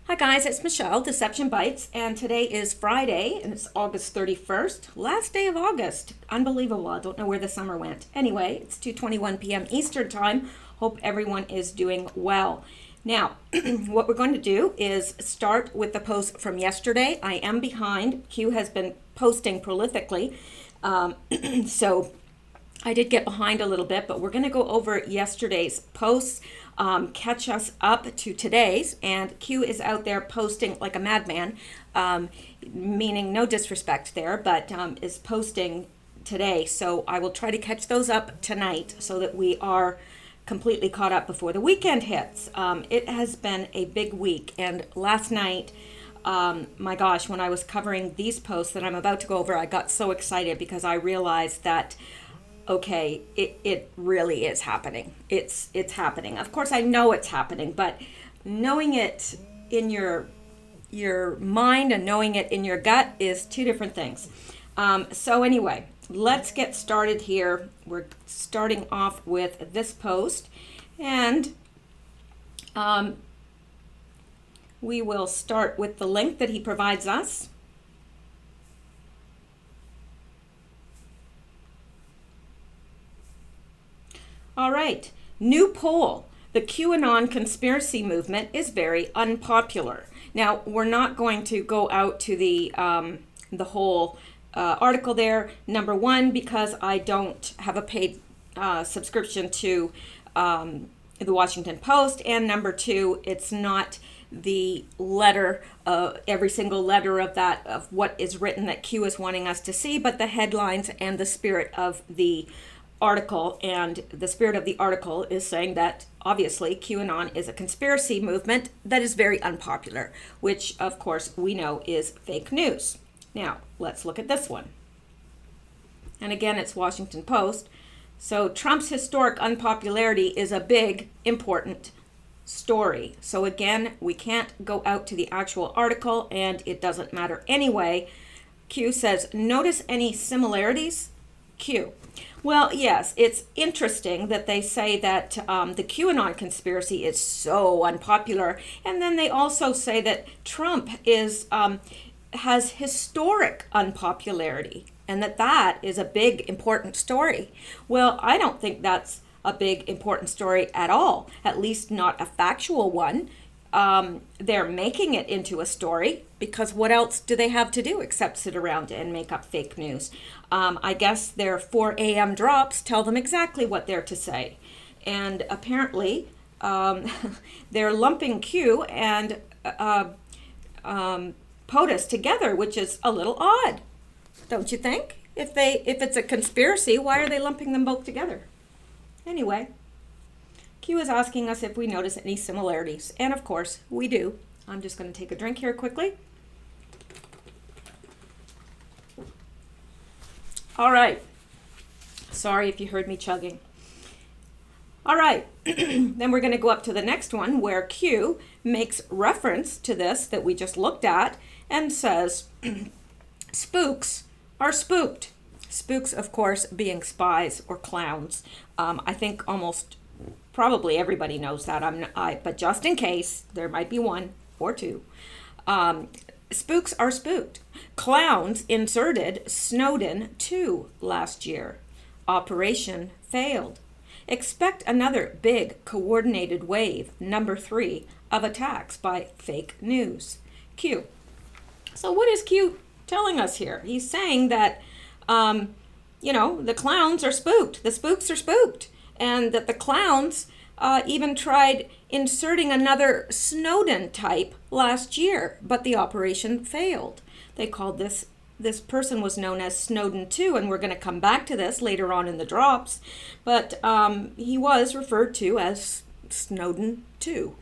Hi guys, it's Michelle, Deception Bytes, and today is Friday, and it's August 31st, last day of August. Unbelievable. I don't know where the summer went. Anyway, it's 2:21 p.m. Eastern Time. Hope everyone is doing well. Now, what we're going to do is start with the post from yesterday. I am behind. Q has been posting prolifically, so I did get behind a little bit, but we're going to go over yesterday's posts, catch us up to today's, and Q is out there posting like a madman, meaning no disrespect there, but is posting today. So I will try to catch those up tonight so that we are completely caught up before the weekend hits. It has been a big week, and last night, my gosh, when I was covering these posts that I'm about to go over, I got so excited because I realized that okay, it really is happening. It's happening. Of course, I know it's happening, but knowing it in your mind and knowing it in your gut is two different things. So anyway, let's get started here. We're starting off with this post, and we will start with the link that he provides us. All right, new poll. The QAnon conspiracy movement is very unpopular. Now, we're not going to go out to the whole article there. Number one, because I don't have a paid subscription to the Washington Post, and number two, it's not the letter, every single letter of what is written that Q is wanting us to see, but the headlines and the spirit of the article. And the spirit of the article is saying that obviously QAnon is a conspiracy movement that is very unpopular, which of course we know is fake news. Now let's look at this one, and again it's Washington Post. So Trump's historic unpopularity is a big important story. So again, we can't go out to the actual article, and it doesn't matter anyway. Q says, notice any similarities? Q. Well, yes, it's interesting that they say that the QAnon conspiracy is so unpopular, and then they also say that Trump has historic unpopularity, and that is a big important story. Well, I don't think that's a big important story at all, at least not a factual one. They're making it into a story because what else do they have to do except sit around and make up fake news? I guess their 4 a.m. drops tell them exactly what they're to say. And apparently they're lumping Q and POTUS together, which is a little odd, don't you think? If it's a conspiracy, why are they lumping them both together? Anyway, Q is asking us if we notice any similarities, and of course we do. I'm just going to take a drink here quickly. All right. Sorry if you heard me chugging. All right. Then we're going to go up to the next one where Q makes reference to this that we just looked at and says, spooks are spooked. Spooks, of course, being spies or clowns. I think probably everybody knows that. But just in case, there might be one or two. Spooks are spooked. Clowns inserted Snowden 2 last year. Operation failed. Expect another big coordinated wave, number 3, of attacks by fake news. Q. So what is Q telling us here? He's saying that, the clowns are spooked. The spooks are spooked. And that the clowns even tried inserting another Snowden type last year, but the operation failed. They called this person was known as Snowden 2, and we're going to come back to this later on in the drops, but he was referred to as Snowden 2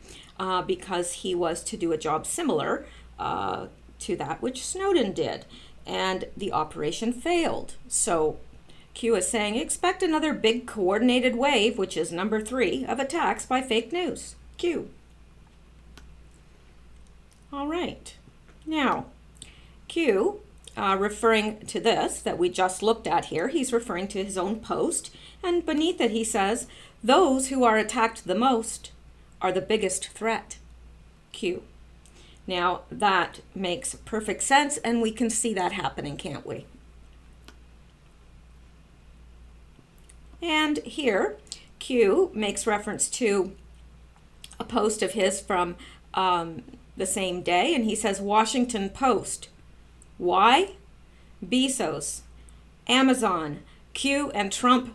because he was to do a job similar to that which Snowden did, and the operation failed. So Q is saying, expect another big coordinated wave, which is number 3, of attacks by fake news. Q. All right. Now, Q, referring to this that we just looked at here, he's referring to his own post, and beneath it he says, those who are attacked the most are the biggest threat. Q. Now, that makes perfect sense, and we can see that happening, can't we? And here, Q makes reference to a post of his from the same day, and he says, Washington Post. Why? Bezos, Amazon, Q and Trump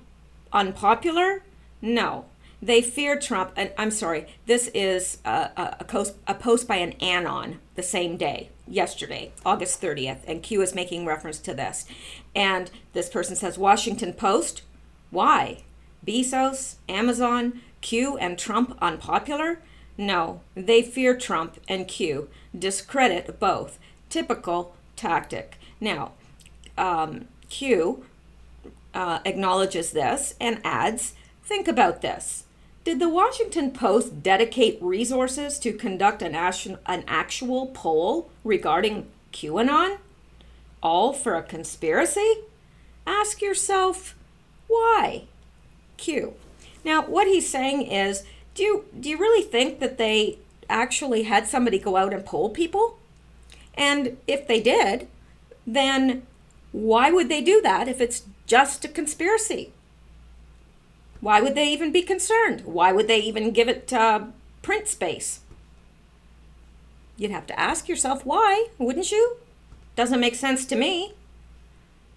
unpopular? No. They fear Trump, and I'm sorry, this is a post by an anon the same day, yesterday, August 30th, and Q is making reference to this. And this person says, Washington Post? Why? Bezos, Amazon, Q and Trump unpopular? No, they fear Trump and Q. Discredit both. Typical tactic. Now, Q acknowledges this and adds, think about this. Did the Washington Post dedicate resources to conduct an actual poll regarding QAnon? All for a conspiracy? Ask yourself, why? Q. Now, what he's saying is, do you really think that they actually had somebody go out and poll people? And if they did, then why would they do that if it's just a conspiracy? Why would they even be concerned? Why would they even give it print space? You'd have to ask yourself why, wouldn't you? Doesn't make sense to me.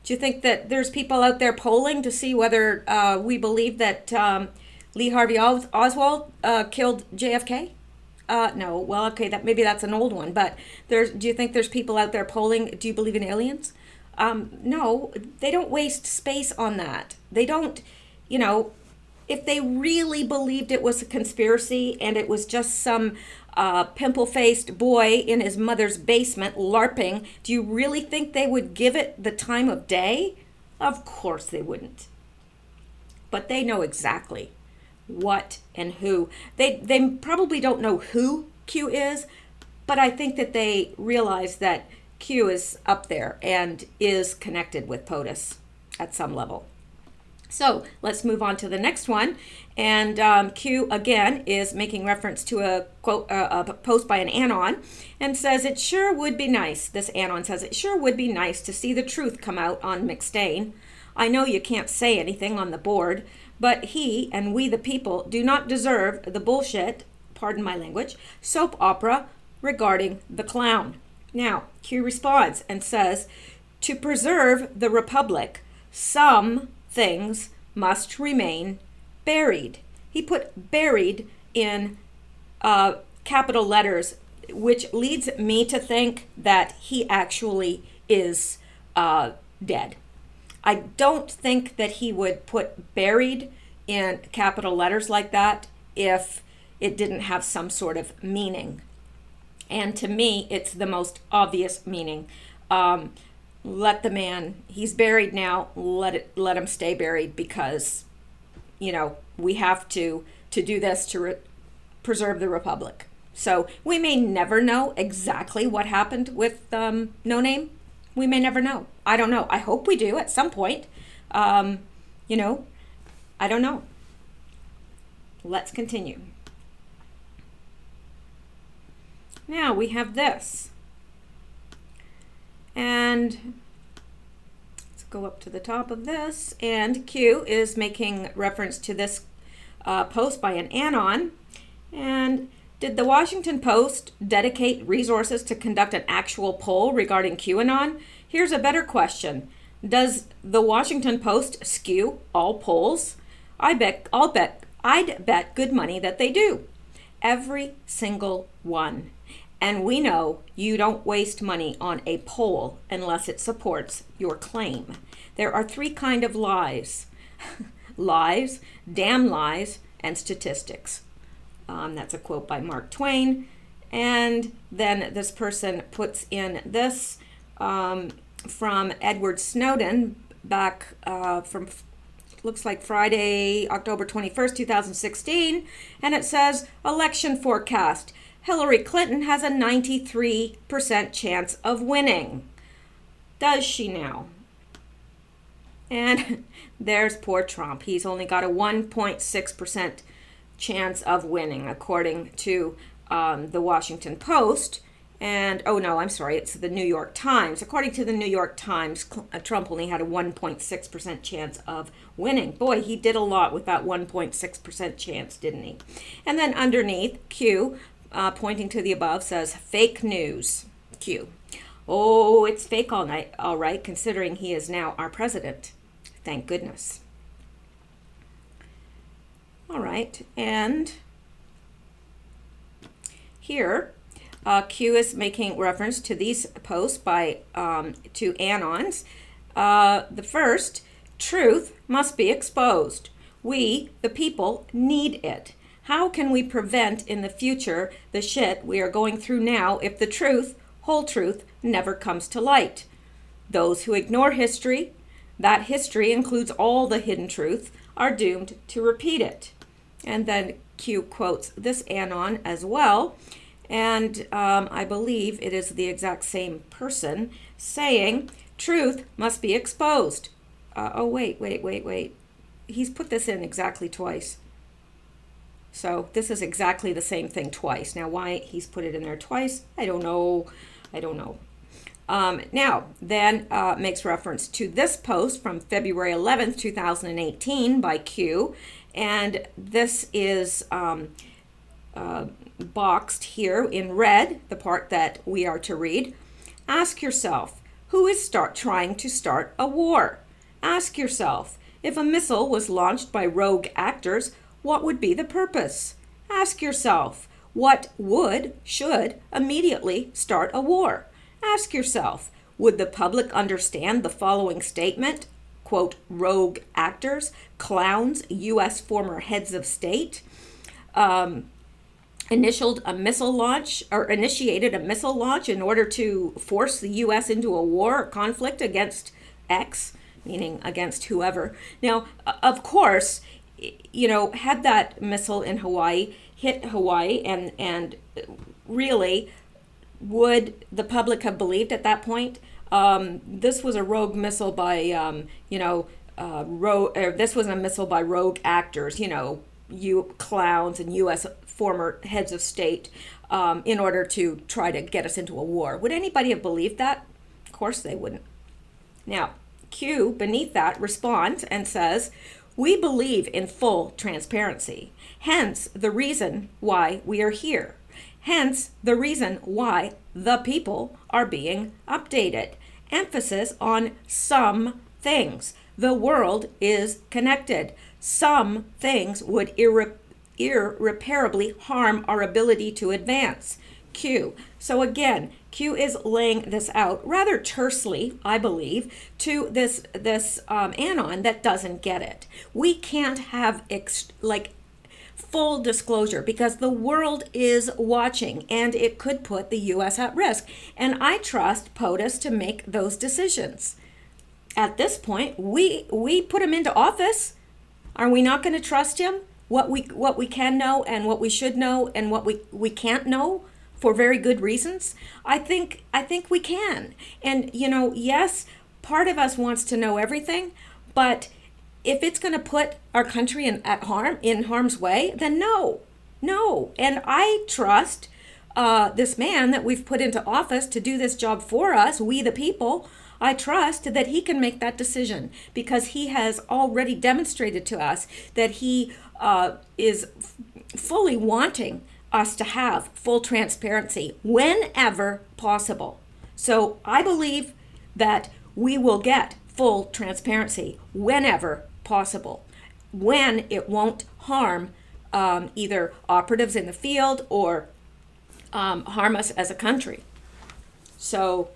Do you think that there's people out there polling to see whether we believe that Lee Harvey Oswald killed JFK? No. Well, okay, maybe that's an old one. But do you think there's people out there polling? Do you believe in aliens? No, they don't waste space on that. They don't, if they really believed it was a conspiracy and it was just some pimple-faced boy in his mother's basement LARPing, do you really think they would give it the time of day? Of course they wouldn't. But they know exactly what and who. They probably don't know who Q is, but I think that they realize that Q is up there and is connected with POTUS at some level. So let's move on to the next one. And Q, again, is making reference to a quote, a post by an anon, and says, it sure would be nice, this anon says, it sure would be nice to see the truth come out on McStain. I know you can't say anything on the board, but he and we the people do not deserve the bullshit, pardon my language, soap opera regarding the clown. Now, Q responds and says, to preserve the republic, some things must remain buried. He put buried in capital letters, which leads me to think that he actually is dead. I don't think that he would put buried in capital letters like that if it didn't have some sort of meaning. And to me, it's the most obvious meaning. Let the man, he's buried now, let him stay buried, because, we have to do this to preserve the republic. So we may never know exactly what happened with No Name. We may never know. I don't know. I hope we do at some point. I don't know. Let's continue. Now we have this. And let's go up to the top of this. And Q is making reference to this post by an anon. And did the Washington Post dedicate resources to conduct an actual poll regarding QAnon? Here's a better question. Does the Washington Post skew all polls? I'd bet good money that they do. Every single one. And we know you don't waste money on a poll unless it supports your claim. There are three kinds of lies. Lies, damn lies, and statistics. That's a quote by Mark Twain. And then this person puts in this from Edward Snowden back from, looks like Friday, October 21st, 2016. And it says, election forecast. Hillary Clinton has a 93% chance of winning. Does she now? And there's poor Trump. He's only got a 1.6% chance of winning, according to the Washington Post. And, oh no, I'm sorry, it's the New York Times. According to the New York Times, Trump only had a 1.6% chance of winning. Boy, he did a lot with that 1.6% chance, didn't he? And then underneath, Q, pointing to the above, says fake news. Q. Oh, it's fake all right, considering he is now our president. Thank goodness. All right, and here, Q is making reference to these posts by to anons. The first, truth must be exposed. We, the people, need it. How can we prevent in the future the shit we are going through now if the truth, whole truth, never comes to light? Those who ignore history, that history includes all the hidden truth, are doomed to repeat it. And then Q quotes this anon as well. And I believe it is the exact same person saying, truth must be exposed. Wait. He's put this in exactly twice. So this is exactly the same thing twice. Now, why he's put it in there twice, I don't know. Now, then makes reference to this post from February 11th, 2018 by Q. And this is boxed here in red, the part that we are to read. Ask yourself, who is trying to start a war? Ask yourself, if a missile was launched by rogue actors, what would be the purpose? Ask yourself, what should immediately start a war? Ask yourself, would the public understand the following statement? Quote, rogue actors, clowns, U.S. former heads of state, initiated a missile launch in order to force the U.S. into a war or conflict against X, meaning against whoever. Now, of course, had that missile in Hawaii hit Hawaii and really, would the public have believed at that point? This was a rogue missile by, this was a missile by rogue actors, you clowns and U.S. former heads of state, in order to try to get us into a war. Would anybody have believed that? Of course they wouldn't. Now, Q, beneath that, responds and says, we believe in full transparency, hence the reason why we are here. Hence the reason why the people are being updated. Emphasis on some things. The world is connected. Some things would irreparably harm our ability to advance. Q. So again, Q is laying this out rather tersely, I believe, to this anon that doesn't get it. We can't have full disclosure because the world is watching and it could put the U.S. at risk. And I trust POTUS to make those decisions. At this point, we put him into office. Are we not going to trust him? What we can know and what we should know and what we can't know for very good reasons? I think we can. And yes, part of us wants to know everything, but if it's going to put our country in harm's way, then no. And I trust this man that we've put into office to do this job for us, we the people. I trust that he can make that decision because he has already demonstrated to us that he is fully wanting us to have full transparency whenever possible. So I believe that we will get full transparency whenever possible, when it won't harm either operatives in the field or harm us as a country. So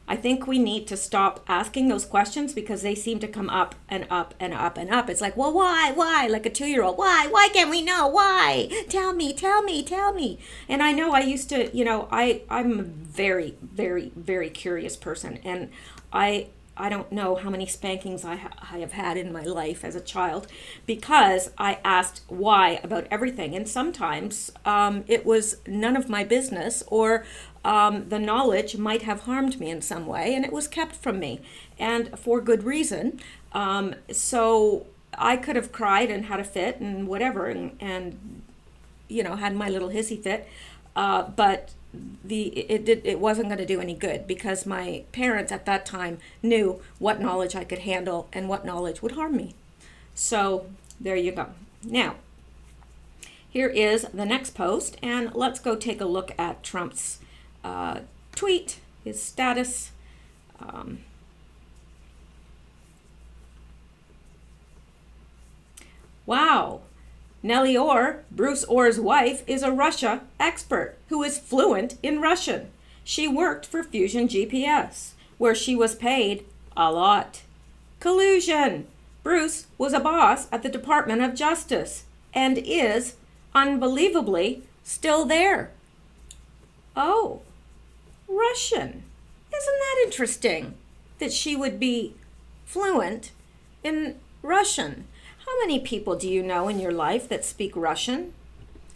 I think we need to stop asking those questions because they seem to come up and up and up and up. It's like, well, why? Like a 2-year-old. Why can't we know? Why? Tell me. And I know I used to, I'm a very, very, very curious person. And I don't know how many spankings I have had in my life as a child because I asked why about everything. And sometimes it was none of my business or the knowledge might have harmed me in some way, and it was kept from me, and for good reason. So I could have cried and had a fit and whatever, and had my little hissy fit. But it wasn't going to do any good, because my parents at that time knew what knowledge I could handle and what knowledge would harm me. So there you go. Now, here is the next post, and let's go take a look at Trump's tweet, his status. Wow. Nellie Orr, Bruce Orr's wife, is a Russia expert who is fluent in Russian. She worked for Fusion GPS, where she was paid a lot. Collusion. Bruce was a boss at the Department of Justice and is, unbelievably, still there. Oh, Russian. Isn't that interesting that she would be fluent in Russian? How many people do you know in your life that speak Russian?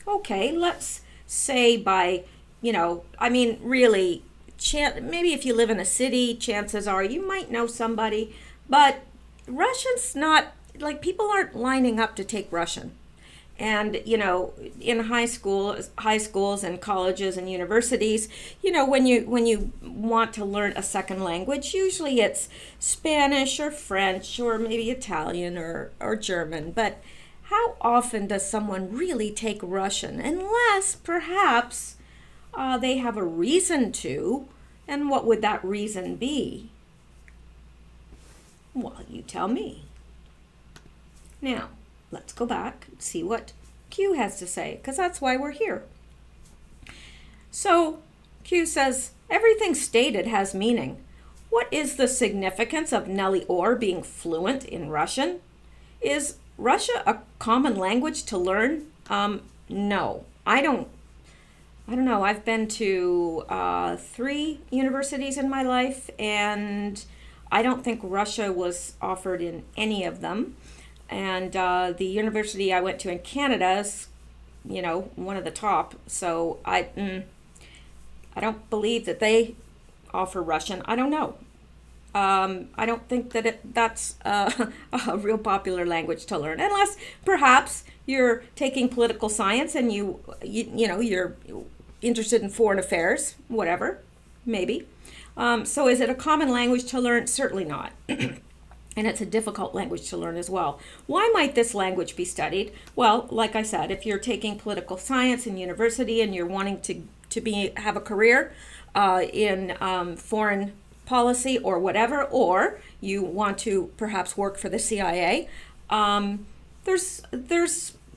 Okay, let's say by, really, maybe if you live in a city, chances are you might know somebody, but Russian's not, people aren't lining up to take Russian. And, in high schools and colleges and universities, when you want to learn a second language, usually it's Spanish or French or maybe Italian or German. But how often does someone really take Russian? Unless perhaps they have a reason to. And what would that reason be? Well, you tell me. Now, let's go back and see what Q has to say, because that's why we're here. So Q says, everything stated has meaning. What is the significance of Nellie Orr being fluent in Russian? Is Russia a common language to learn? No, I don't know. I've been to 3 universities in my life, and I don't think Russia was offered in any of them. And the university I went to in Canada is, one of the top. So I don't believe that they offer Russian. I don't know. I don't think that that's a real popular language to learn, unless perhaps you're taking political science and you're interested in foreign affairs, whatever, maybe. So is it a common language to learn? Certainly not. And it's a difficult language to learn as well. Why might this language be studied? Well, like I said, if you're taking political science in university and you're wanting to have a career in foreign policy or whatever, or you want to perhaps work for the CIA, there's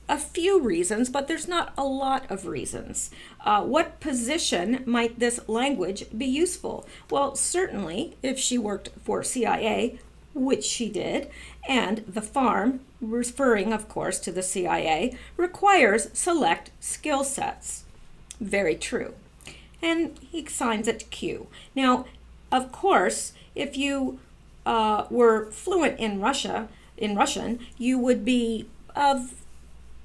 a few reasons, but there's not a lot of reasons. What position might this language be useful? Well, certainly if she worked for CIA, which she did, and the farm, referring of course to the CIA, requires select skill sets. Very true. And he assigns it to Q. Now, of course, if you were fluent in Russian, you would be of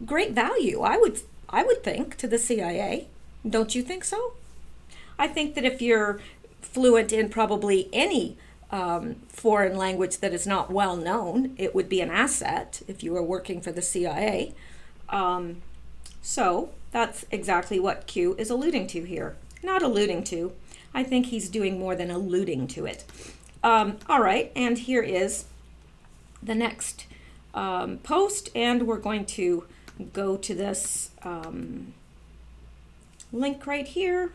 great value, I would think, to the CIA. Don't you think so? I think that if you're fluent in probably any foreign language that is not well known, it would be an asset if you were working for the CIA. So that's exactly what Q is alluding to here. Not alluding to. I think he's doing more than alluding to it. All right, and here is the next post, and we're going to go to this link right here.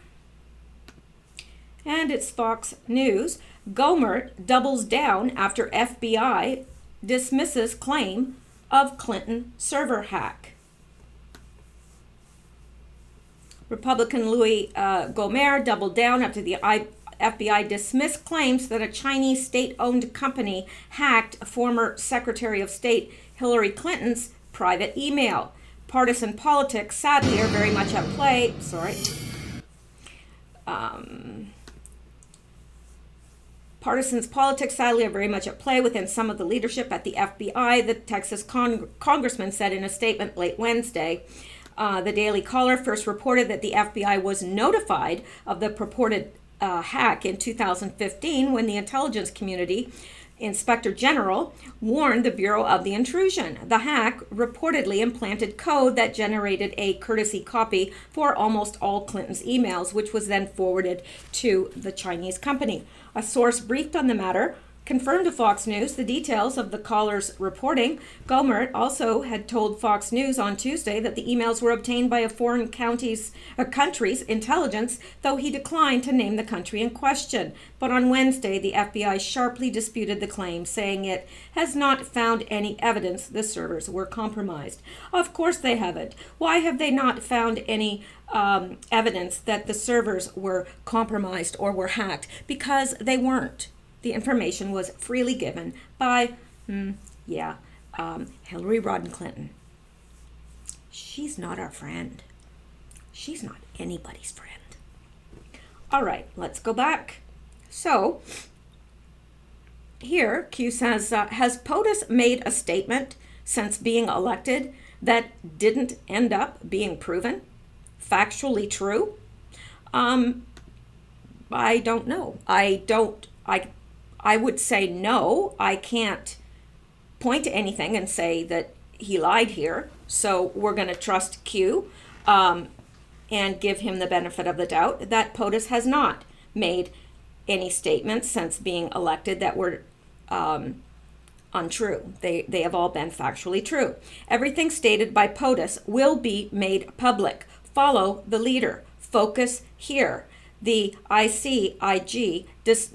And it's Fox News. Gomer doubles down after FBI dismisses claim of Clinton server hack. Republican Louis Gomer doubled down after the FBI dismissed claims that a Chinese state-owned company hacked former Secretary of State Hillary Clinton's private email. Partisan politics, sadly, are very much at play. Partisans politics, sadly, are very much at play within some of the leadership at the FBI, the Texas congressman said in a statement late Wednesday. The Daily Caller first reported that the FBI was notified of the purported hack in 2015 when the intelligence community Inspector General warned the Bureau of the intrusion. The hack reportedly implanted code that generated a courtesy copy for almost all Clinton's emails, which was then forwarded to the Chinese company. A source briefed on the matter confirmed to Fox News the details of the caller's reporting. Gomert also had told Fox News on Tuesday that the emails were obtained by a foreign country's intelligence, though he declined to name the country in question. But on Wednesday, the FBI sharply disputed the claim, saying it has not found any evidence the servers were compromised. Of course they haven't. Why have they not found any evidence that the servers were compromised or were hacked? Because they weren't. The information was freely given by, Hillary Rodham Clinton. She's not our friend. She's not anybody's friend. All right, let's go back. So, here, Q says, has POTUS made a statement since being elected that didn't end up being proven? Factually true? I don't know. I would say no. I can't point to anything and say that he lied here. So we're going to trust Q and give him the benefit of the doubt that POTUS has not made any statements since being elected that were untrue. They have all been factually true. Everything stated by POTUS will be made public. Follow the leader. Focus here. The ICIG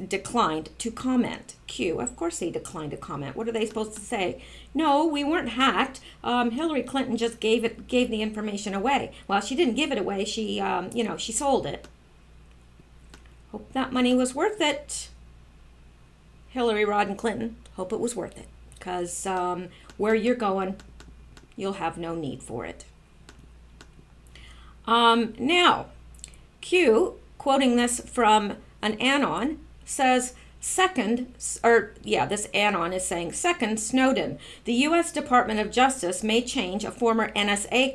declined to comment. Q, of course they declined to comment. What are they supposed to say? No, we weren't hacked. Hillary Clinton just gave the information away. Well, she didn't give it away. She, she sold it. Hope that money was worth it. Hillary Rodham Clinton, hope it was worth it. Because where you're going, you'll have no need for it. Now, Q, quoting this from an anon, says, this anon is saying, second, Snowden. The U.S. Department of Justice may charge a former NSA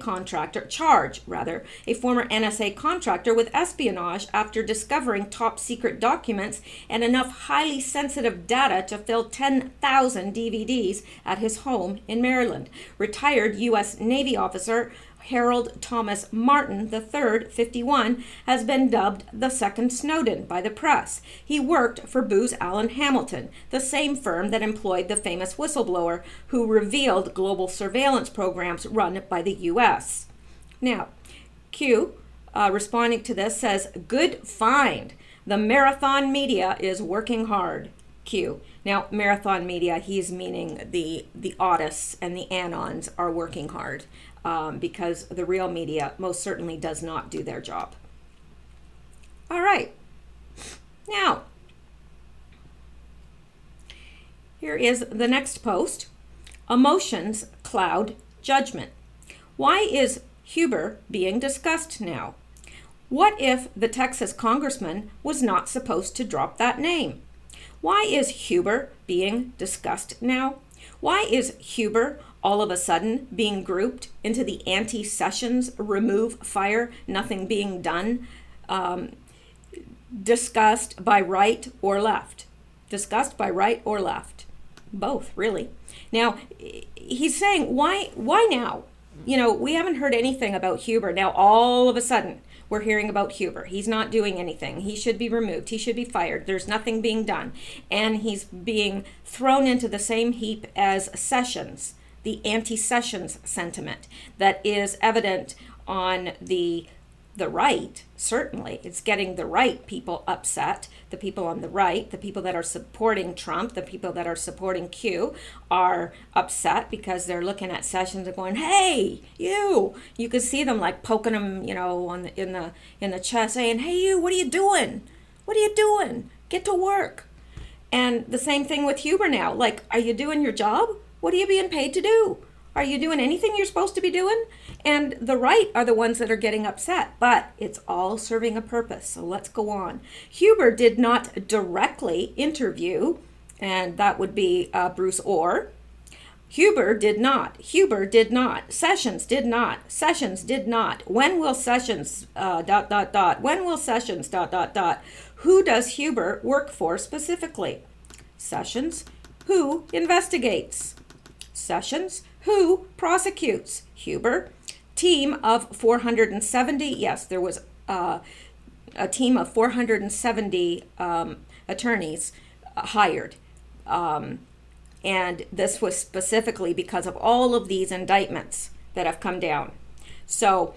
contractor with espionage after discovering top secret documents and enough highly sensitive data to fill 10,000 DVDs at his home in Maryland. Retired U.S. Navy officer Harold Thomas Martin III, 51, has been dubbed the second Snowden by the press. He worked for Booz Allen Hamilton, the same firm that employed the famous whistleblower who revealed global surveillance programs run by the U.S. Now, Q, responding to this, says, good find. The marathon media is working hard. Q. Now, marathon media, he's meaning the Otis and the Anons are working hard. Because the real media most certainly does not do their job. All right. Now, here is the next post. Emotions cloud judgment. Why is Huber being discussed now? What if the Texas congressman was not supposed to drop that name? Why is Huber being discussed now? Why is Huber all of a sudden being grouped into the anti-Sessions, remove, fire, nothing being done, discussed by right or left? Discussed by right or left? Both, really. Now, he's saying, why now? We haven't heard anything about Huber. Now, all of a sudden, we're hearing about Huber. He's not doing anything. He should be removed. He should be fired. There's nothing being done. And he's being thrown into the same heap as Sessions, the anti-Sessions sentiment that is evident on the right. Certainly, it's getting the right people upset. The people on the right, the people that are supporting Trump, the people that are supporting Q are upset because they're looking at Sessions and going, "Hey, you!" You could see them like poking him, in the chest, saying, "Hey, you! What are you doing? What are you doing? Get to work!" And the same thing with Huber now. Like, are you doing your job? What are you being paid to do? Are you doing anything you're supposed to be doing? And the right are the ones that are getting upset, but it's all serving a purpose. So let's go on. Huber did not directly interview, and that would be Bruce Orr. Huber did not. Sessions did not. When will Sessions, ... When will Sessions, ... Who does Huber work for specifically? Sessions Who investigates? Sessions. Who prosecutes? Huber. Team of 470. Yes, there was a team of 470 attorneys hired. And this was specifically because of all of these indictments that have come down. So,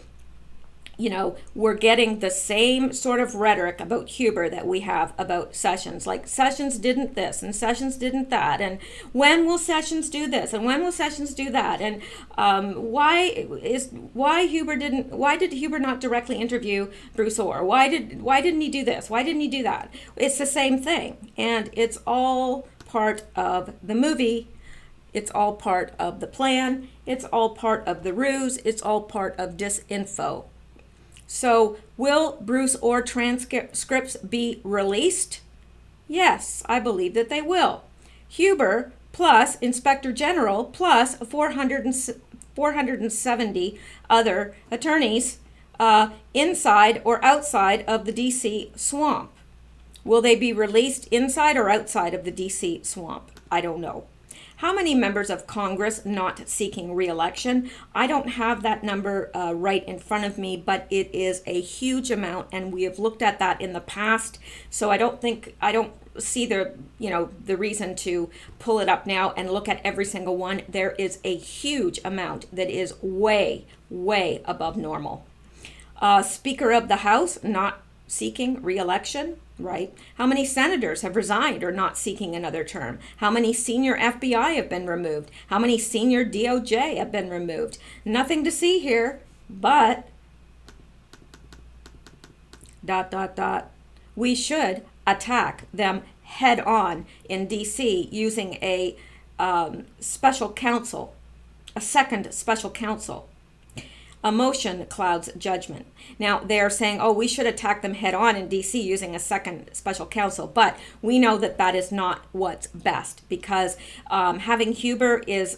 we're getting the same sort of rhetoric about Huber that we have about Sessions. Like, Sessions didn't this and Sessions didn't that. And when will Sessions do this? And when will Sessions do that? And why did Huber not directly interview Bruce Orr? Why didn't he do this? Why didn't he do that? It's the same thing. And it's all part of the movie. It's all part of the plan. It's all part of the ruse. It's all part of disinfo. So, will Bruce Orr transcripts be released? Yes, I believe that they will. Huber plus Inspector General plus 470 other attorneys inside or outside of the D.C. swamp. Will they be released inside or outside of the D.C. swamp? I don't know. How many members of Congress not seeking re-election? I don't have that number right in front of me, but it is a huge amount, and we have looked at that in the past. So I don't see the reason to pull it up now and look at every single one. There is a huge amount that is way, way above normal. Speaker of the House not seeking re-election, right? How many senators have resigned or not seeking another term? How many senior FBI have been removed? How many senior DOJ have been removed? Nothing to see here, but ... we should attack them head on in DC using a special counsel, a second special counsel. Emotion clouds judgment. Now, they're saying, we should attack them head on in D.C. using a second special counsel. But we know that that is not what's best, because having Huber is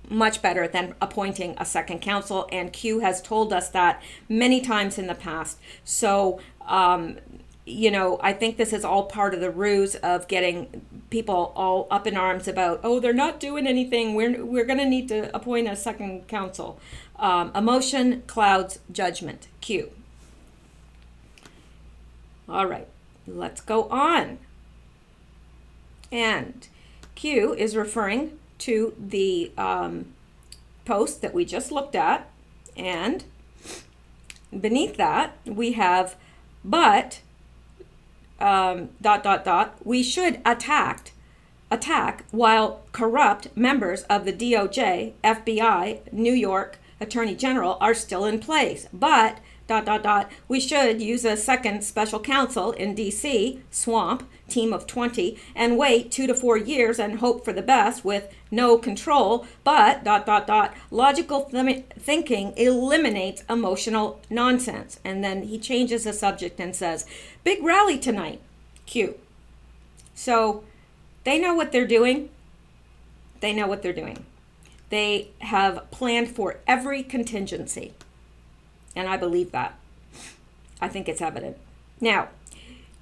much better than appointing a second counsel. And Q has told us that many times in the past. So, I think this is all part of the ruse of getting people all up in arms about, they're not doing anything. We're going to need to appoint a second counsel. Emotion clouds judgment. Q. All right, let's go on. And Q is referring to the post that we just looked at. And beneath that, we have, but... ... we should attack while corrupt members of the DOJ, FBI, New York Attorney General are still in place. But ... we should use a second special counsel in DC, swamp, team of 20, and wait 2 to 4 years and hope for the best with no control. But ... logical thinking eliminates emotional nonsense. And then he changes the subject and says, big rally tonight. Q. So they know what they're doing. They know what they're doing. They have planned for every contingency. And I believe that. I think it's evident. Now,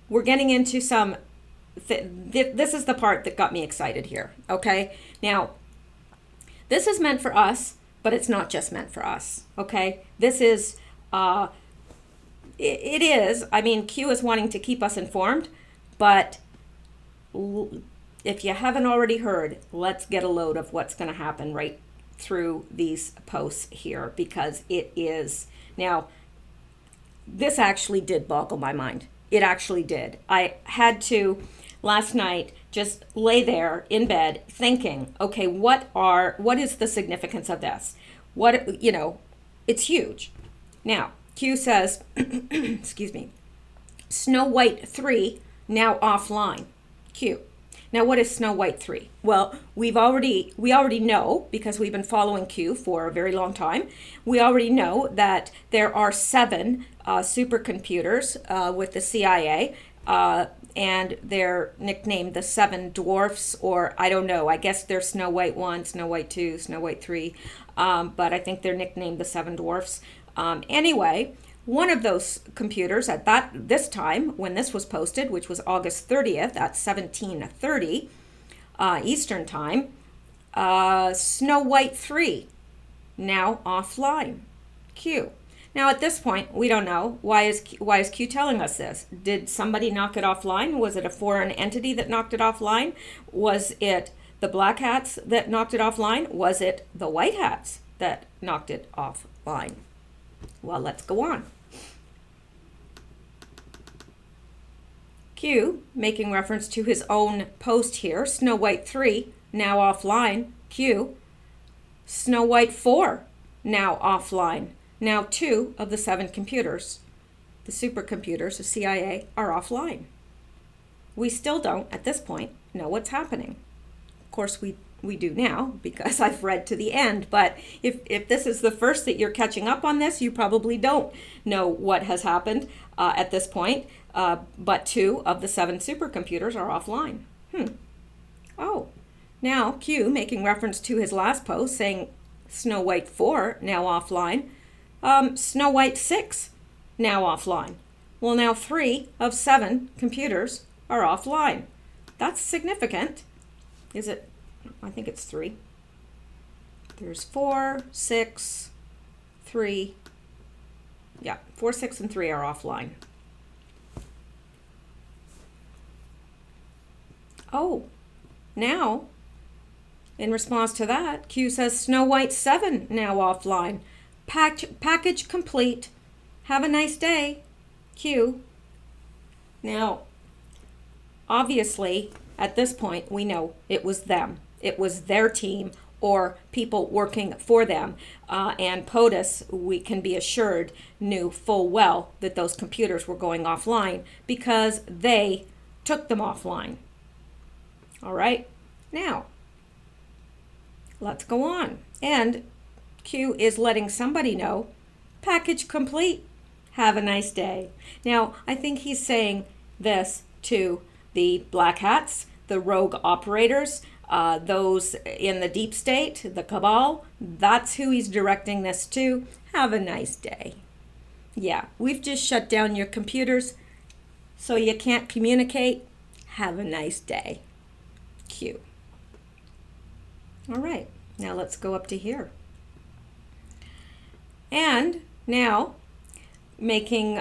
we're getting into some... this is the part that got me excited here, okay? Now, this is meant for us, but it's not just meant for us, okay? This is... it is. I mean, Q is wanting to keep us informed, but if you haven't already heard, let's get a load of what's going to happen right through these posts here, because it is... Now, this actually did boggle my mind. It actually did. I had to, last night, just lay there in bed thinking, okay, what is the significance of this? It's huge. Now, Q says, excuse me, Snow White 3 now offline. Q. Now, what is Snow White 3? Well, we already know, because we've been following Q for a very long time, we already know that there are 7 supercomputers with the CIA, and they're nicknamed the 7 Dwarfs, or I don't know, I guess they're Snow White 1, Snow White 2, Snow White 3, but I think they're nicknamed the 7 Dwarfs. Anyway, one of those computers at this time, when this was posted, which was August 30th at 17:30, Eastern time. Snow White 3, now offline. Q. Now at this point, we don't know. Why is Q telling us this? Did somebody knock it offline? Was it a foreign entity that knocked it offline? Was it the black hats that knocked it offline? Was it the white hats that knocked it offline? Well, let's go on. Q, making reference to his own post here, Snow White 3, now offline. Q, Snow White 4, now offline. Now 2 of the 7 computers, the supercomputers, the CIA, are offline. We still don't, at this point, know what's happening. Of course, we do now because I've read to the end, but if this is the first that you're catching up on this, you probably don't know what has happened at this point, but 2 of the 7 supercomputers are offline. Oh, now Q, making reference to his last post, saying Snow White 4, now offline. Snow White 6, now offline. Well, now 3 of 7 computers are offline. That's significant. Is it? I think it's 3. There's 4, 6, 3. Yeah, 4, 6, and 3 are offline. Oh, now, in response to that, Q says Snow White 7, now offline. Package complete. Have a nice day, Q. Now, obviously, at this point, we know it was them. It was their team or people working for them. And POTUS, we can be assured, knew full well that those computers were going offline because they took them offline. All right, now, let's go on. And Q is letting somebody know, package complete, have a nice day. Now, I think he's saying this to the black hats, the rogue operators, those in the deep state, the cabal. That's who he's directing this to. Have a nice day. Yeah, we've just shut down your computers so you can't communicate. Have a nice day. Q. All right, now let's go up to here. And now, making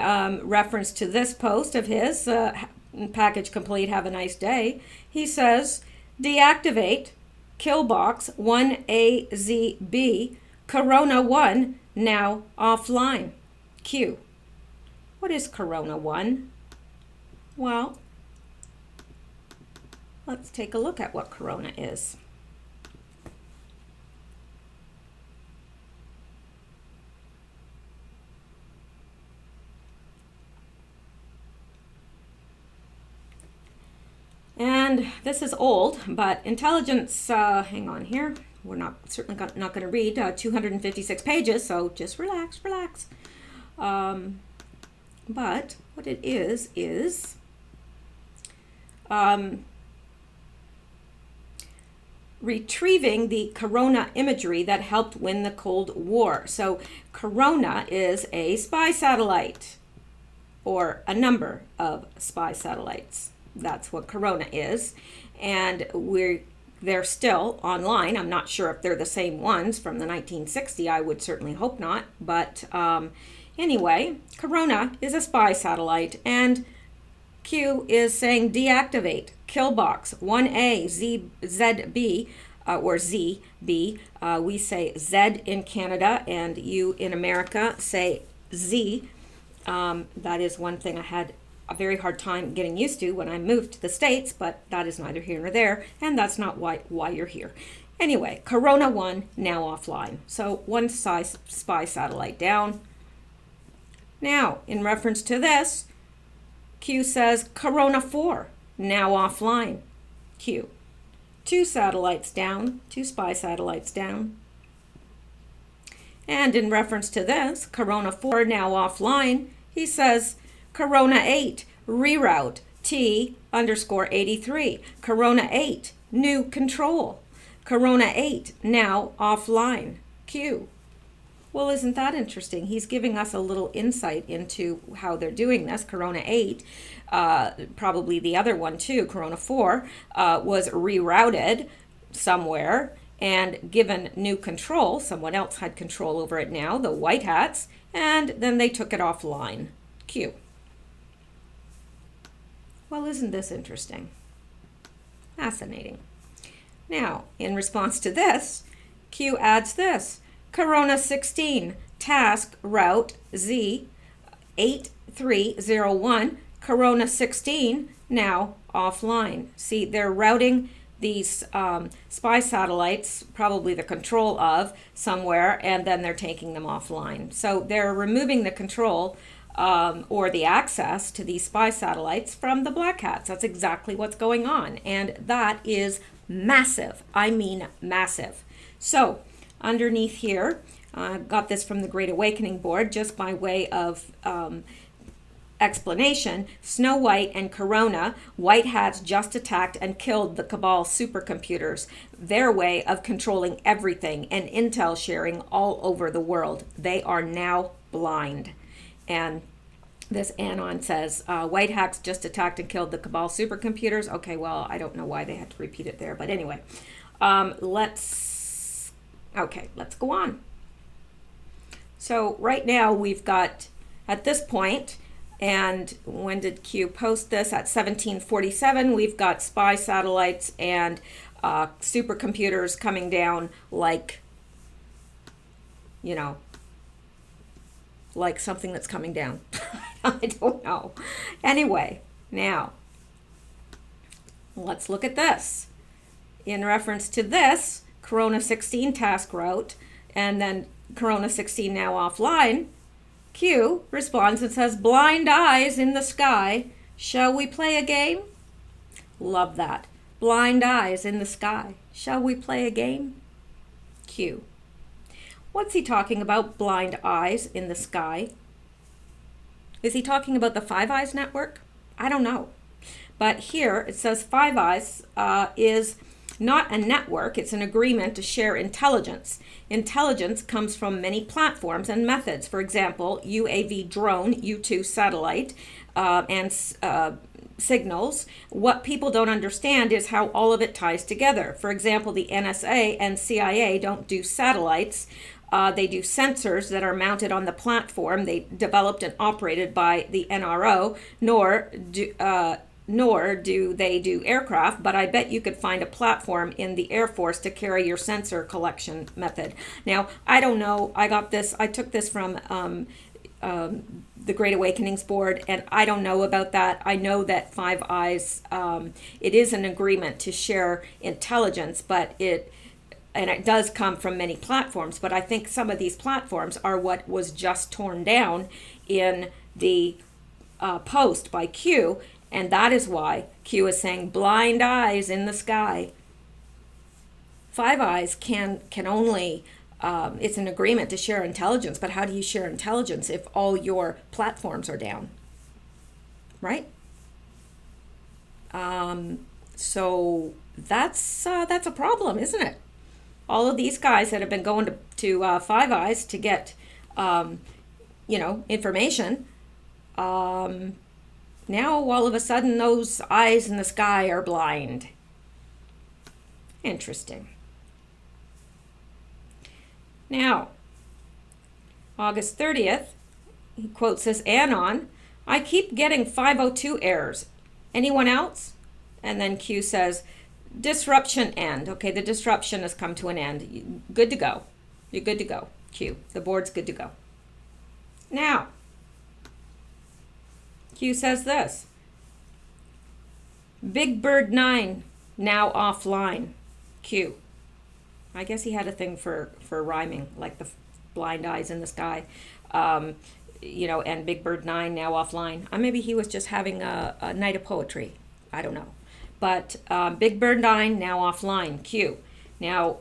reference to this post of his, package complete, have a nice day, he says, deactivate Killbox 1AZB, Corona 1, now offline. Q. What is Corona 1? Well, let's take a look at what Corona is. And this is old, but intelligence, hang on here. We're certainly not going to read 256 pages, so just relax. But what it is retrieving the Corona imagery that helped win the Cold War. So Corona is a spy satellite, or a number of spy satellites. That's what Corona is, and they're still online. I'm not sure if they're the same ones from the 1960s. I would certainly hope not, but anyway, Corona is a spy satellite, and Q is saying deactivate Killbox 1A or ZB. We say Z in Canada, and you in America say Z. That is one thing I had a very hard time getting used to when I moved to the States, but that is neither here nor there, and that's not why you're here. Anyway, Corona 1, now offline. So one spy satellite down. Now, in reference to this, Q says Corona 4, now offline. Q. 2 satellites down, 2 spy satellites down. And in reference to this, Corona 4, now offline, he says Corona 8, reroute T_83. Corona 8, new control. Corona 8, now offline. Q. Well, isn't that interesting? He's giving us a little insight into how they're doing this. Corona 8, probably the other one too, Corona 4, was rerouted somewhere and given new control. Someone else had control over it now, the White Hats, and then they took it offline. Q. Well, isn't this interesting? Fascinating. Now, in response to this, Q adds this. Corona 16, task route Z 8301, Corona 16, now offline. See, they're routing these spy satellites, probably the control of, somewhere, and then they're taking them offline. So they're removing the control or the access to these spy satellites from the Black Hats. That's exactly what's going on, and that is massive. I mean massive. So underneath here, I got this from the Great Awakening board just by way of explanation. Snow White and Corona, White Hats just attacked and killed the Cabal supercomputers, their way of controlling everything and intel sharing all over the world. They are now blind. And this Anon says, White Hats just attacked and killed the Cabal supercomputers. Okay, well, I don't know why they had to repeat it there, but anyway, let's go on. So right now we've got, at this point, and when did Q post this? At 1747, we've got spy satellites and supercomputers coming down like, like something that's coming down. I don't know. Anyway, now, let's look at this. In reference to this, Corona 16 task route, and then Corona 16 now offline, Q responds and says, blind eyes in the sky. Shall we play a game? Love that. Blind eyes in the sky. Shall we play a game? Q. What's he talking about, blind eyes in the sky? Is he talking about the Five Eyes network? I don't know. But here it says Five Eyes is not a network, it's an agreement to share intelligence. Intelligence comes from many platforms and methods. For example, UAV drone, U2 satellite, and signals. What people don't understand is how all of it ties together. For example, the NSA and CIA don't do satellites. They do sensors that are mounted on the platform. They developed and operated by the NRO, nor do they do aircraft, but I bet you could find a platform in the Air Force to carry your sensor collection method. Now, I don't know. I took this from the Great Awakenings board, and I don't know about that. I know that Five Eyes, it is an agreement to share intelligence, and it does come from many platforms, but I think some of these platforms are what was just torn down in the post by Q, and that is why Q is saying blind eyes in the sky. Five Eyes can only, it's an agreement to share intelligence, but how do you share intelligence if all your platforms are down, right? So that's a problem, isn't it? All of these guys that have been going to Five Eyes to get, information, now all of a sudden those eyes in the sky are blind. Interesting. Now, August 30th, he quotes this Anon, I keep getting 502 errors. Anyone else? And then Q says, disruption end. Okay, the disruption has come to an end. Good to go. You're good to go, Q. The board's good to go. Now, Q says this. Big Bird 9 now offline. Q. I guess he had a thing for rhyming, like the blind eyes in the sky, and Big Bird 9 now offline. Maybe he was just having a night of poetry. I don't know. But Big Bird 9 now offline. Q. Now,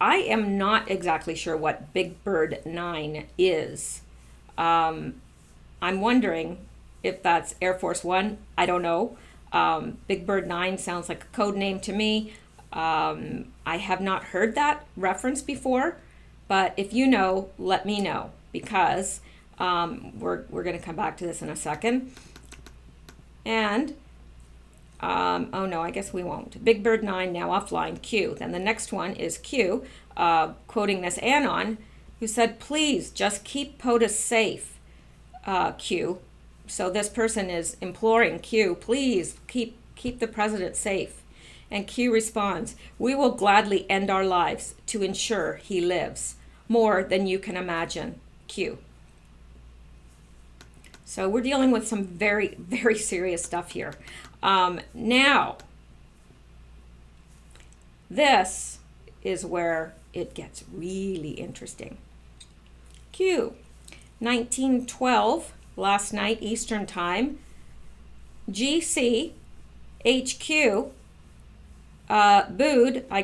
I am not exactly sure what Big Bird 9 is. I'm wondering if that's Air Force One. I don't know. Big Bird 9 sounds like a code name to me. I have not heard that reference before, But if you know, let me know, because we're going to come back to this in a second. And, oh no, I guess we won't. Big Bird 9 now offline, Q. Then the next one is Q, quoting this Anon, who said, please just keep POTUS safe, Q. So this person is imploring Q, please keep the president safe. And Q responds, we will gladly end our lives to ensure he lives. More than you can imagine, Q. So we're dealing with some very, very serious stuff here. Now, this is where it gets really interesting. Q, 1912, last night Eastern Time, GC, HQ, Bood, I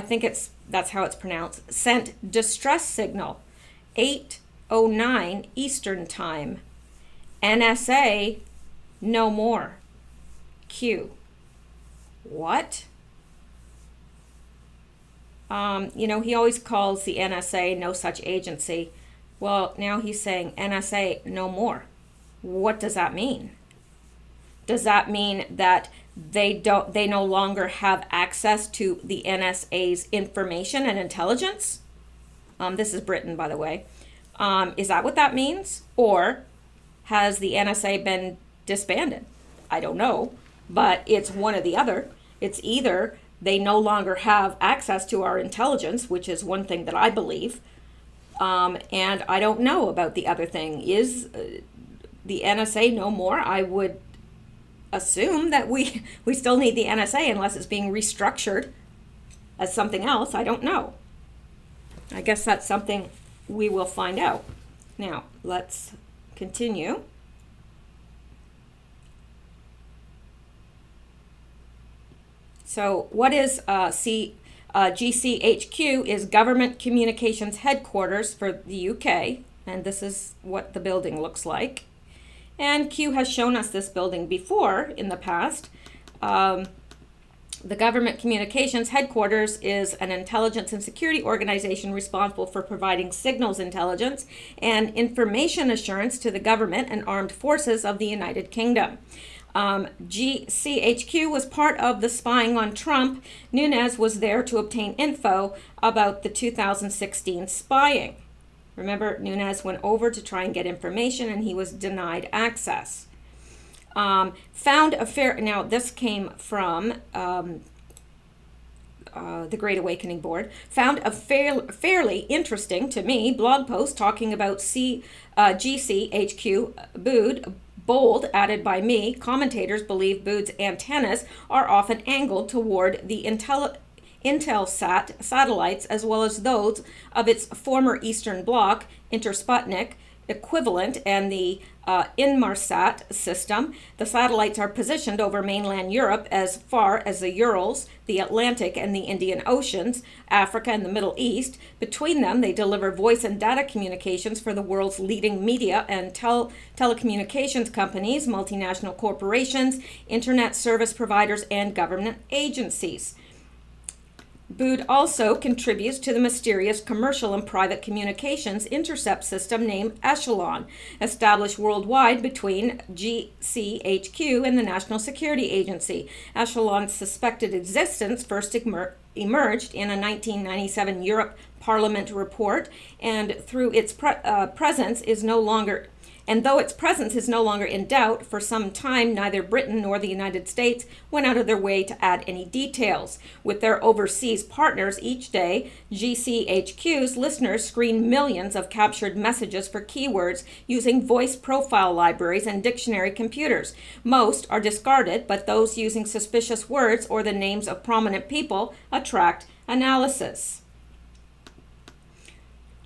think that's how it's pronounced, sent distress signal, 8:09 Eastern Time. NSA, no more. Q. What? He always calls the NSA no such agency. Well, now he's saying NSA, no more. What does that mean? Does that mean that they no longer have access to the NSA's information and intelligence? This is Britain, by the way. Is that what that means? Or has the NSA been disbanded? I don't know, but it's one or the other. It's either they no longer have access to our intelligence, which is one thing that I believe, and I don't know about the other thing. Is the NSA no more? I would assume that we still need the NSA unless it's being restructured as something else. I don't know. I guess that's something we will find out. Now, let's continue. So what is GCHQ is Government Communications Headquarters for the UK, and this is what the building looks like. And Q has shown us this building before in the past. The Government Communications Headquarters is an intelligence and security organization responsible for providing signals intelligence and information assurance to the government and armed forces of the United Kingdom. GCHQ was part of the spying on Trump. Nunes was there to obtain info about the 2016 spying. Remember, Nunes went over to try and get information and he was denied access. Now this came from the Great Awakening Board, found a fairly interesting, to me, blog post talking about GCHQ Bood. Bold, added by me, commentators believe Bood's antennas are often angled toward the Intelsat satellites as well as those of its former Eastern Bloc, Intersputnik, equivalent, and the Inmarsat system. The satellites are positioned over mainland Europe as far as the Urals, the Atlantic and the Indian Oceans, Africa and the Middle East. Between them, they deliver voice and data communications for the world's leading media and telecommunications companies, multinational corporations, internet service providers, and government agencies. Bood also contributes to the mysterious commercial and private communications intercept system named Echelon, established worldwide between GCHQ and the National Security Agency. Echelon's suspected existence first emerged in a 1997 Europe Parliament report, and through its presence is no longer And though its presence is no longer in doubt, for some time neither Britain nor the United States went out of their way to add any details. With their overseas partners each day, GCHQ's listeners screen millions of captured messages for keywords using voice profile libraries and dictionary computers. Most are discarded, but those using suspicious words or the names of prominent people attract analysis.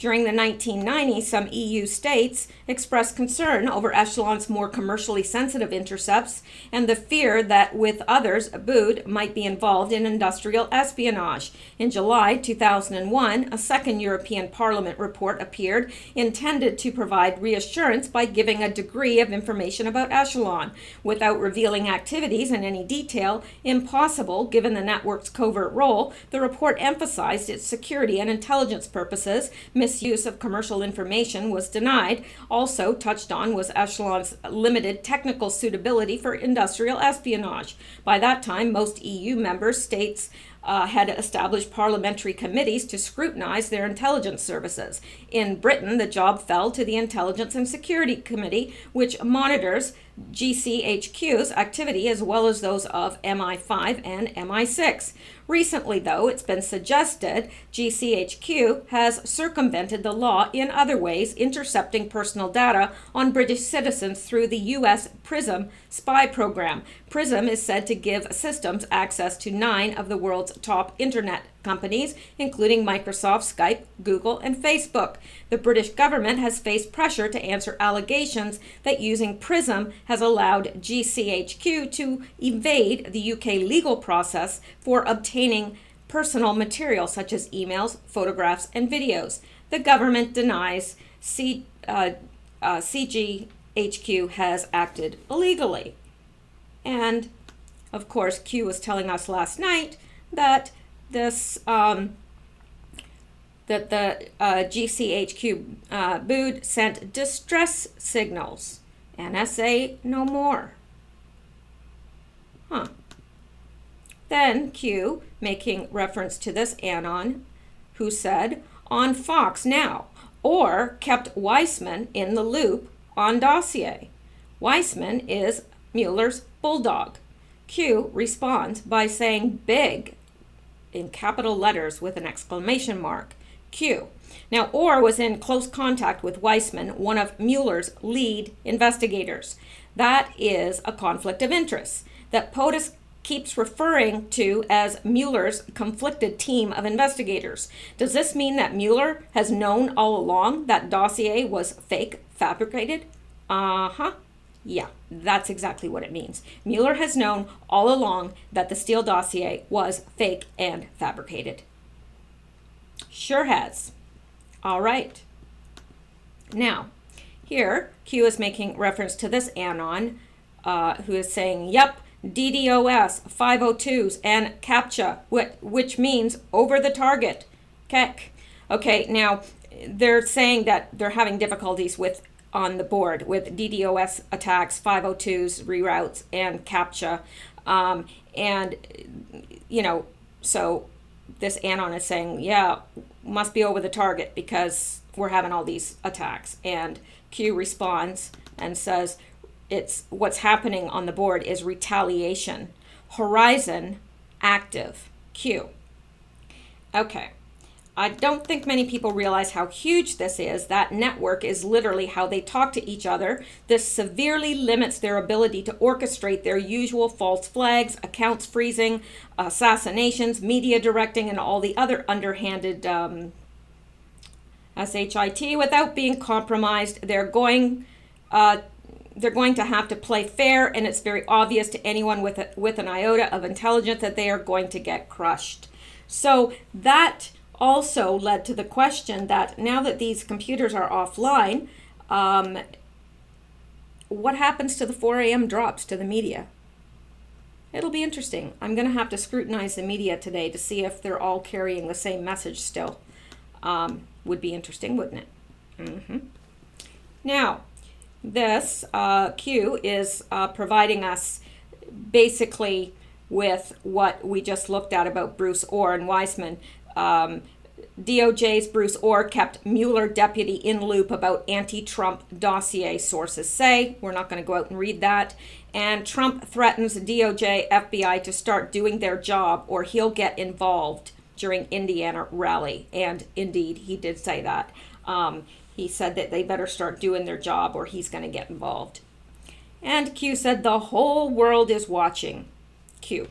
During the 1990s, some EU states expressed concern over Echelon's more commercially sensitive intercepts and the fear that, with others, Abood might be involved in industrial espionage. In July 2001, a second European Parliament report appeared intended to provide reassurance by giving a degree of information about Echelon, without revealing activities in any detail, impossible given the network's covert role. The report emphasized its security and intelligence purposes. Misuse of commercial information was denied. Also touched on was Echelon's limited technical suitability for industrial espionage. By that time, most EU member states had established parliamentary committees to scrutinize their intelligence services. In Britain, the job fell to the Intelligence and Security Committee, which monitors GCHQ's activity as well as those of MI5 and MI6. Recently, though, it's been suggested GCHQ has circumvented the law in other ways, intercepting personal data on British citizens through the US PRISM spy program. PRISM is said to give systems access to 9 of the world's top internet companies, including Microsoft, Skype, Google, and Facebook. The British government has faced pressure to answer allegations that using PRISM has allowed GCHQ to evade the UK legal process for obtaining personal material such as emails, photographs, and videos. The government denies CGHQ has acted illegally. And, of course, Q was telling us last night that this that the GCHQ Abood sent distress signals. NSA no more. Then Q, making reference to this anon, who said, on Fox now, or kept Weissman in the loop on dossier. Weissman is Mueller's bulldog. Q responds by saying big in capital letters with an exclamation mark. Q. Now, Orr was in close contact with Weissman, one of Mueller's lead investigators. That is a conflict of interest that POTUS keeps referring to as Mueller's conflicted team of investigators. Does this mean that Mueller has known all along that dossier was fake, fabricated? Yeah, that's exactly what it means. Mueller has known all along that the Steele dossier was fake and fabricated. Sure has. All right. Now, here, Q is making reference to this anon, who is saying, yep, DDoS, 502s, and CAPTCHA, which means over the target. Okay, now, they're saying that they're having difficulties on the board with DDoS attacks, 502s, reroutes, and CAPTCHA. So this anon is saying, yeah, must be over the target because we're having all these attacks. And Q responds and says, it's what's happening on the board is retaliation. Horizon active. Q. Okay. I don't think many people realize how huge this is. That network is literally how they talk to each other. This severely limits their ability to orchestrate their usual false flags, accounts freezing, assassinations, media directing, and all the other underhanded SHIT without being compromised. They're going to have to play fair, and it's very obvious to anyone with an iota of intelligence that they are going to get crushed. So that also led to the question that now that these computers are offline, what happens to the 4 a.m. drops to the media? It'll be interesting. I'm going to have to scrutinize the media today to see if they're all carrying the same message still. Would be interesting, wouldn't it? Now, this Q is providing us basically with what we just looked at about Bruce Orr and Weissman. DOJ's Bruce Orr kept Mueller deputy in loop about anti-Trump dossier, sources say. We're not going to go out and read that. And Trump threatens DOJ, FBI to start doing their job or he'll get involved during Indiana rally. And indeed, he did say that. He said that they better start doing their job or he's going to get involved. And Q said the whole world is watching. Q.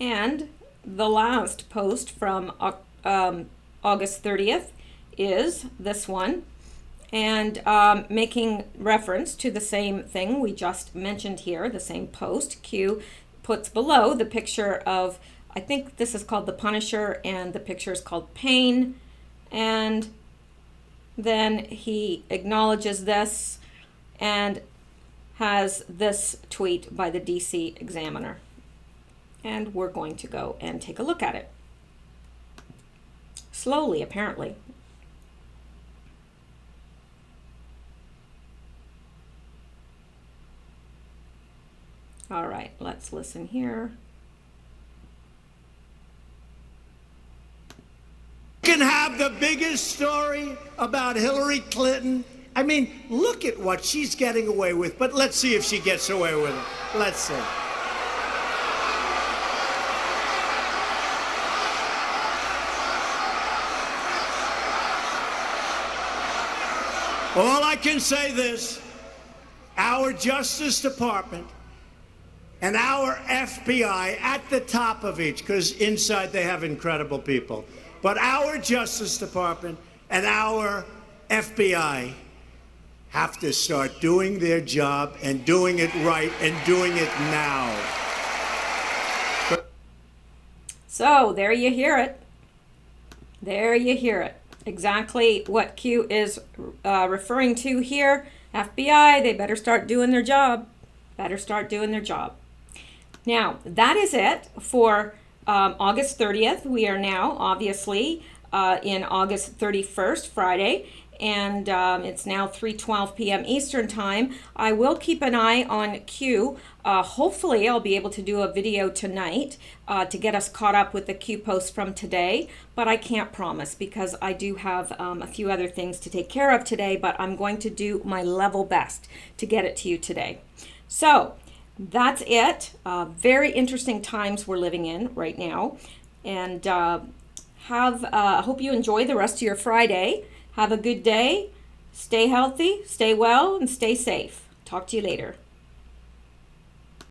And the last post from August 30th is this one, and making reference to the same thing we just mentioned here, the same post. Q puts below the picture of, I think this is called the Punisher, and the picture is called Pain, and then he acknowledges this and has this tweet by the DC Examiner. And we're going to go and take a look at it. Slowly, apparently. All right, let's listen here. You can have the biggest story about Hillary Clinton. I mean, look at what she's getting away with, but let's see if she gets away with it. Let's see. All I can say this, our Justice Department and our FBI at the top of each, because inside they have incredible people, but our Justice Department and our FBI have to start doing their job and doing it right and doing it now. So there you hear it. There you hear it. Exactly what Q is referring to here. FBI, they better start doing their job. Better start doing their job. Now, that is it for August 30th. We are now, obviously, in August 31st, Friday, and it's now 3:12 p.m. Eastern Time. I will keep an eye on Q. Hopefully, I'll be able to do a video tonight to get us caught up with the Q post from today, but I can't promise because I do have a few other things to take care of today, but I'm going to do my level best to get it to you today. So, that's it. Very interesting times we're living in right now. And hope you enjoy the rest of your Friday. Have a good day. Stay healthy, stay well, and stay safe. Talk to you later.